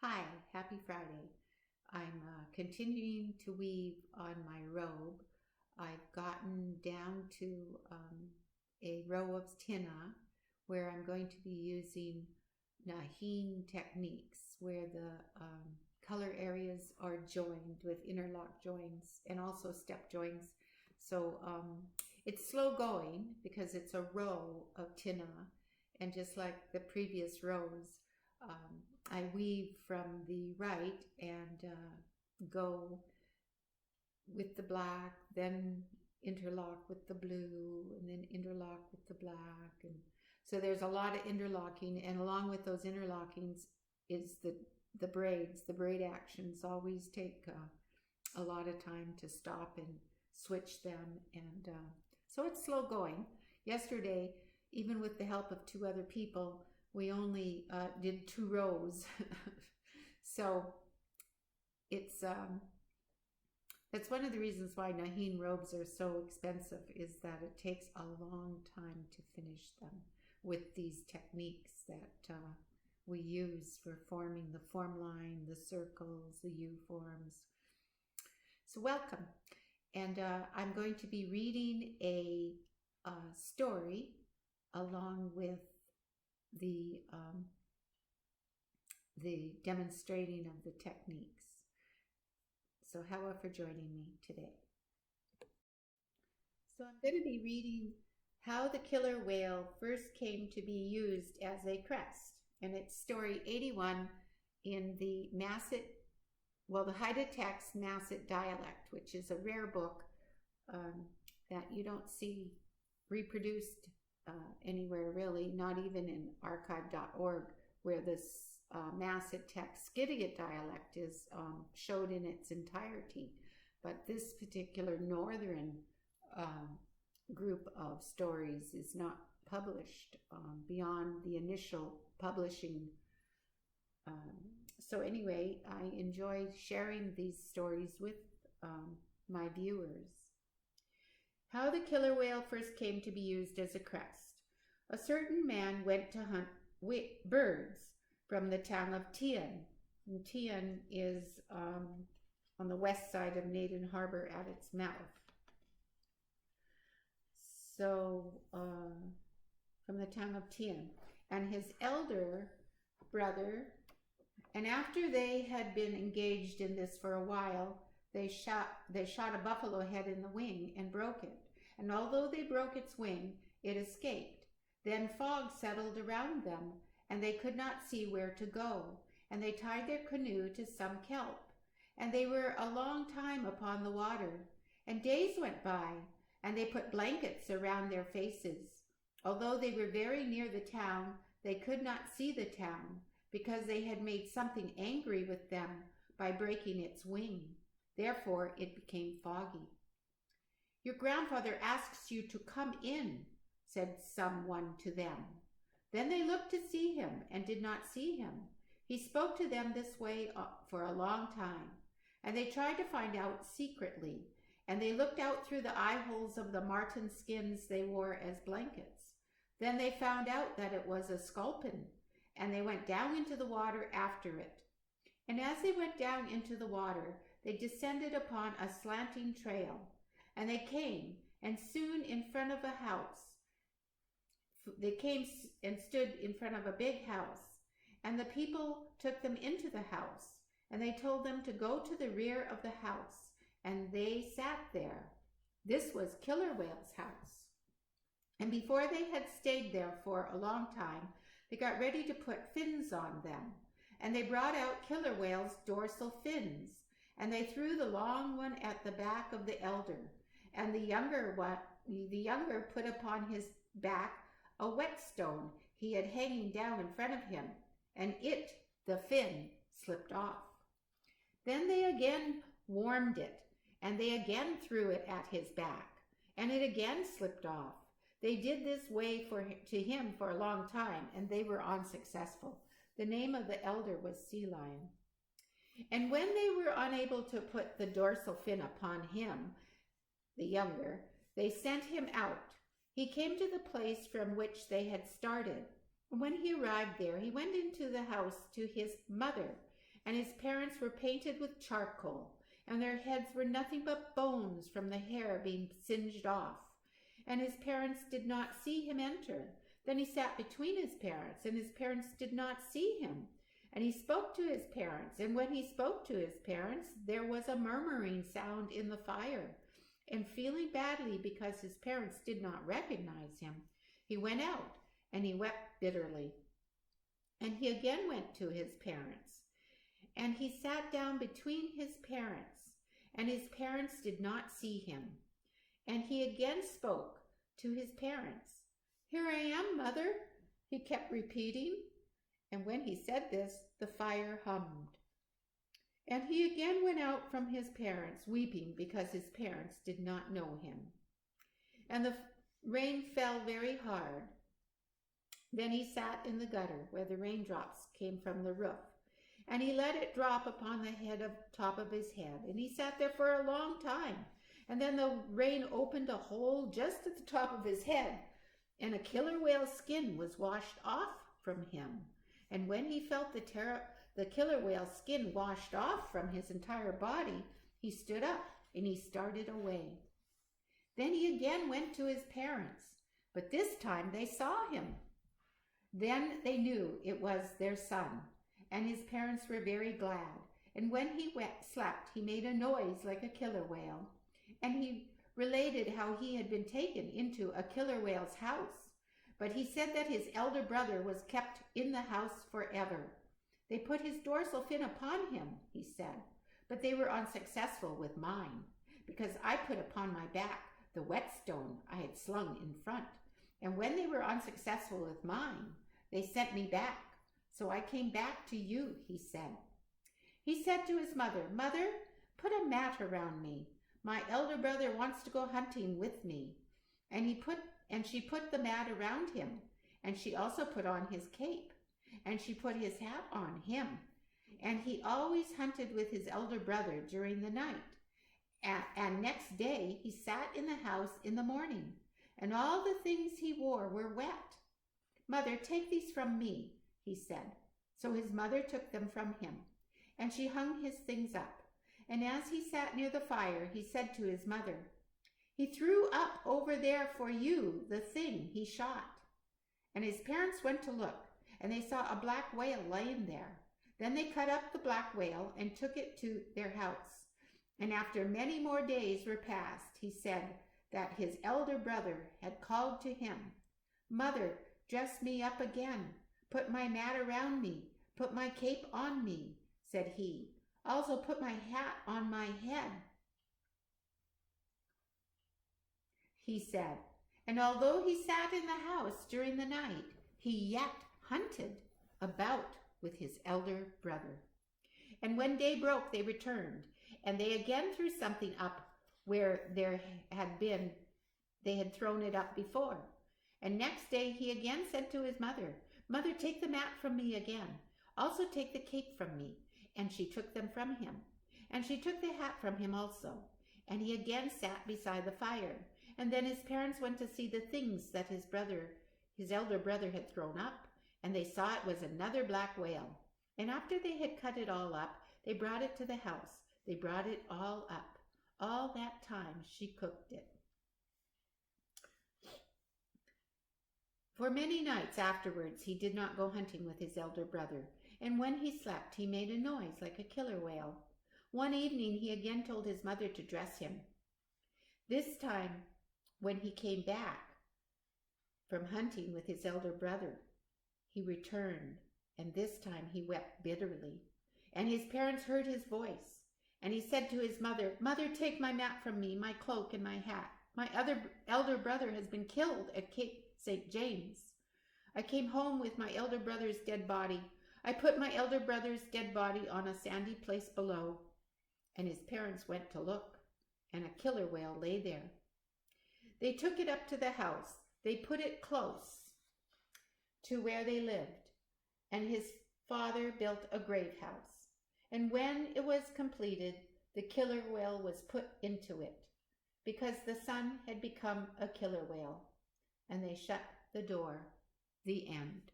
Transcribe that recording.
Hi, happy Friday. I'm continuing to weave on my robe. I've gotten down to a row of tinna where I'm going to be using naaxiin techniques where the color areas are joined with interlock joins and also step joins. So it's slow going because it's a row of tinna, and just like the previous rows, I weave from the right and go with the black, then interlock with the blue, and then interlock with the black. And so there's a lot of interlocking, and along with those interlockings is the braids. The braid actions always take a lot of time to stop and switch them, and so it's slow going. Yesterday, even with the help of two other people, we only did 2 rows. So it's that's one of the reasons why naaxiin robes are so expensive, is that it takes a long time to finish them with these techniques that we use for forming the form line, the circles, the U forms. So welcome. And I'm going to be reading a story along with the demonstrating of the techniques. So hello for joining me today. So I'm going to be reading how the killer whale first came to be used as a crest, and it's story 81 in the the Haida Text Masset Dialect, which is a rare book that you don't see reproduced anywhere really, not even in archive.org, where this Masset Text Skidegate dialect is showed in its entirety. But this particular northern group of stories is not published beyond the initial publishing. So anyway, I enjoy sharing these stories with my viewers. How the killer whale first came to be used as a crest. A certain man went to hunt birds from the town of Tien. And Tien is on the west side of Naden Harbor at its mouth. So from the town of Tien, and his elder brother, and after they had been engaged in this for a while, they shot a buffalo head in the wing and broke it. And although they broke its wing, it escaped. Then fog settled around them, and they could not see where to go. And they tied their canoe to some kelp. And they were a long time upon the water. And days went by, and they put blankets around their faces. Although they were very near the town, they could not see the town, because they had made something angry with them by breaking its wing. Therefore it became foggy. Your grandfather asks you to come in, said someone to them. Then they looked to see him and did not see him. He spoke to them this way for a long time, and they tried to find out secretly, and they looked out through the eye holes of the marten skins they wore as blankets. Then they found out that it was a sculpin, and they went down into the water after it. And as they went down into the water, they descended upon a slanting trail, and they came and soon in front of a house. They came and stood in front of a big house, and the people took them into the house, and they told them to go to the rear of the house, and they sat there. This was Killer Whale's house. And before they had stayed there for a long time, they got ready to put fins on them, and they brought out Killer Whale's dorsal fins, and they threw the long one at the back of the elder, and the younger put upon his back a whetstone he had hanging down in front of him, and it, the fin, slipped off. Then they again warmed it, and they again threw it at his back, and it again slipped off. They did this way to him for a long time, and they were unsuccessful. The name of the elder was Sea Lion. And when they were unable to put the dorsal fin upon him, the younger, they sent him out. He came to the place from which they had started. And when he arrived there, he went into the house to his mother, and his parents were painted with charcoal, and their heads were nothing but bones from the hair being singed off. And his parents did not see him enter. Then he sat between his parents, and his parents did not see him. And he spoke to his parents, and when he spoke to his parents, there was a murmuring sound in the fire. And feeling badly because his parents did not recognize him, he went out, and he wept bitterly. And he again went to his parents, and he sat down between his parents, and his parents did not see him. And he again spoke to his parents. "Here I am, mother," he kept repeating. And when he said this, the fire hummed. And he again went out from his parents, weeping because his parents did not know him. And the rain fell very hard. Then he sat in the gutter where the raindrops came from the roof, and he let it drop upon the top of his head, and he sat there for a long time. And then the rain opened a hole just at the top of his head, and a killer whale's skin was washed off from him. And when he felt the killer whale's skin washed off from his entire body, he stood up and he started away. Then he again went to his parents, but this time they saw him. Then they knew it was their son, and his parents were very glad. And when he slept, he made a noise like a killer whale. And he related how he had been taken into a killer whale's house. But he said that his elder brother was kept in the house forever. They put his dorsal fin upon him, he said, but they were unsuccessful with mine, because I put upon my back the whetstone I had slung in front. And when they were unsuccessful with mine, they sent me back. So I came back to you, he said. He said to his mother, "Mother, put a mat around me. My elder brother wants to go hunting with me." And she put the mat around him, and she also put on his cape, and she put his hat on him. And he always hunted with his elder brother during the night. And next day he sat in the house in the morning, and all the things he wore were wet. "Mother, take these from me," he said. So his mother took them from him, and she hung his things up. And as he sat near the fire, he said to his mother, "He threw up over there for you the thing he shot." And his parents went to look, and they saw a black whale lying there. Then they cut up the black whale and took it to their house. And after many more days were passed, he said that his elder brother had called to him, "Mother, dress me up again, put my mat around me, put my cape on me," said he. "Also put my hat on my head," he said. And although he sat in the house during the night, he yet hunted about with his elder brother. And when day broke, they returned, and they again threw something up where they had thrown it up before. And next day he again said to his mother, "Mother, take the mat from me again. Also take the cape from me." And she took them from him. And she took the hat from him also. And he again sat beside the fire. And then his parents went to see the things that his elder brother had thrown up, and they saw it was another black whale. And after they had cut it all up, they brought it to the house. They brought it all up. All that time she cooked it. For many nights afterwards he did not go hunting with his elder brother, and when he slept he made a noise like a killer whale. One evening he again told his mother to dress him. This time, when he came back from hunting with his elder brother, he returned, and this time he wept bitterly. And his parents heard his voice, and he said to his mother, "Mother, take my mat from me, my cloak and my hat. My other elder brother has been killed at Cape St. James. I came home with my elder brother's dead body. I put my elder brother's dead body on a sandy place below." And his parents went to look, and a killer whale lay there. They took it up to the house. They put it close to where they lived, and his father built a grave house. And when it was completed, the killer whale was put into it, because the son had become a killer whale, and they shut the door. The end.